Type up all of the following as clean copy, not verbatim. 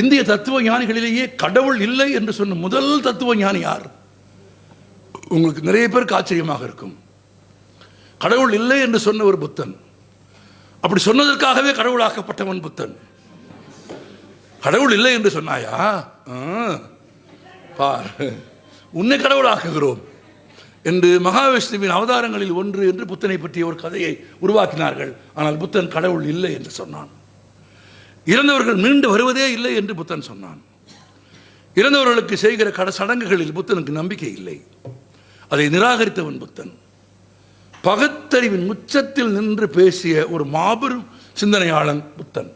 இந்திய தத்துவ ஞானிகளிலேயே கடவுள் இல்லை என்று சொன்ன முதல் தத்துவ ஞானி யார்? உங்களுக்கு நிறைய பேருக்கு ஆச்சரியமாக இருக்கும். கடவுள் இல்லை என்று சொன்ன ஒரு புத்தன். அப்படி சொன்னதற்காகவே கடவுளாக்கப்பட்டவன் புத்தன். கடவுள் இல்லை என்று சொன்னாயா, பார் உன்னை கடவுளாக்குகிறோம் என்று மகாவிஷ்ணுவின் அவதாரங்களில் ஒன்று என்று புத்தனை பற்றிய ஒரு கதையை உருவாக்கினார்கள். ஆனால் புத்தன் கடவுள் இல்லை என்று சொன்னான். இறந்தவர்கள் மீண்டு வருவதே இல்லை என்று புத்தன் சொன்னான். இறந்தவர்களுக்கு செய்கிற சடங்குகளில் புத்தனுக்கு நம்பிக்கை இல்லை. அதை நிராகரித்தவன் புத்தன். பகுத்தறிவின் உச்சத்தில் நின்று பேசிய ஒரு மாபெரும் சிந்தனையாளன் புத்தன்.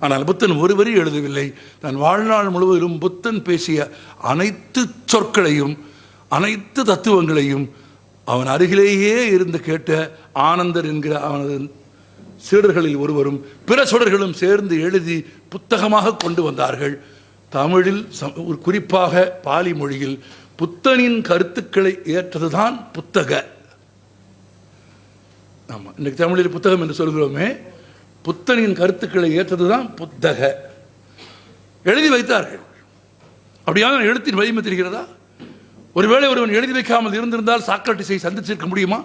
ஆனால் புத்தன் ஒரு வரி எழுதவில்லை. தன் வாழ்நாள் முழுவதிலும் புத்தன் பேசிய அனைத்து சொற்களையும் அனைத்து தத்துவங்களையும் அவன் அருகிலேயே இருந்து கேட்ட ஆனந்தர் என்கிற அவனது சீடர்களில் ஒருவரும் பிற சீடர்களும் சேர்ந்து எழுதி புத்தகமாக கொண்டு வந்தார்கள். தமிழில் ஒரு குறிப்பாக பாலி மொழியில் புத்தனின் கருத்துக்களை ஏற்றதுதான் புத்தக. ஆமாம், இன்னைக்கு தமிழில் புத்தகம் என்று சொல்கிறோமே, புத்தனின் கருத்துக்களை ஏற்றதுதான் புத்தக. எழுதி வைத்தார்கள். அப்படியான எழுத்தின் வலிமை தெரிகிறதா? ஒருவேளை ஒருவன் எழுதி வைக்காமல் இருந்திருந்தால் சாக்ரட்டிஸை சந்திச்சிருக்க முடியுமா?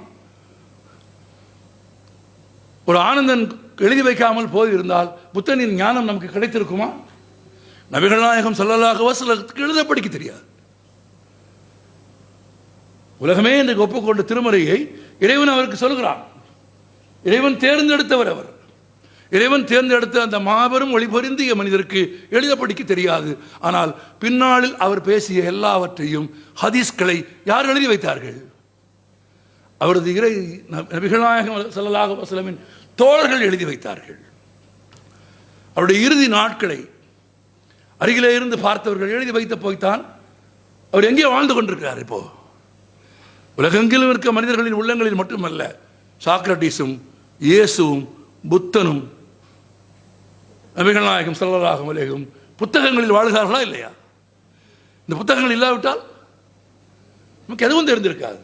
ஒரு ஆனந்தன் எழுதி வைக்காமல் போயிருந்தால் புத்தனின் ஞானம் நமக்கு கிடைத்திருக்குமா? நபிகள் நாயகம் ஸல்லல்லாஹு அலைஹி வஸல்லம் எழுத படிக்க தெரியாது. உலகமே என்று ஒப்புக்கொண்ட திருமறையை இறைவன் அவருக்கு சொல்கிறான். இறைவன் தேர்ந்தெடுத்தவர் அவர். இறைவன் தேர்ந்தெடுத்த அந்த மாபெரும் ஒளிபொருந்திய மனிதருக்கு எழுத படிக்க தெரியாது. ஆனால் பின்னாளில் அவர் பேசிய எல்லாவற்றையும் ஹதீஸ்களை யார் எழுதி வைத்தார்கள்? அவரது நபிகள் நாயகம் ஸல்லல்லாஹு அலைஹி வஸல்லமின் தோழர்கள் எழுதி வைத்தார்கள். அவருடைய இறுதி நாட்களை அருகிலே இருந்து பார்த்தவர்கள் எழுதி வைத்த போய்த்தான் அவர் எங்கே வாழ்ந்து கொண்டிருக்கிறார். இப்போ உலகெங்கிலும் இருக்க மனிதர்களின் உள்ளங்களில் மட்டுமல்ல, சாக்ரட்டிஸும் இயேசுவும் புத்தனும் நபிகள் நாயகம் ஸல்லல்லாஹு அலைஹி வஸல்லம் புத்தகங்களில் வாழ்கிறார்களா இல்லையா? இந்த புத்தகங்கள் இல்லாவிட்டால் நமக்கு எதுவும் தெரிந்திருக்காது.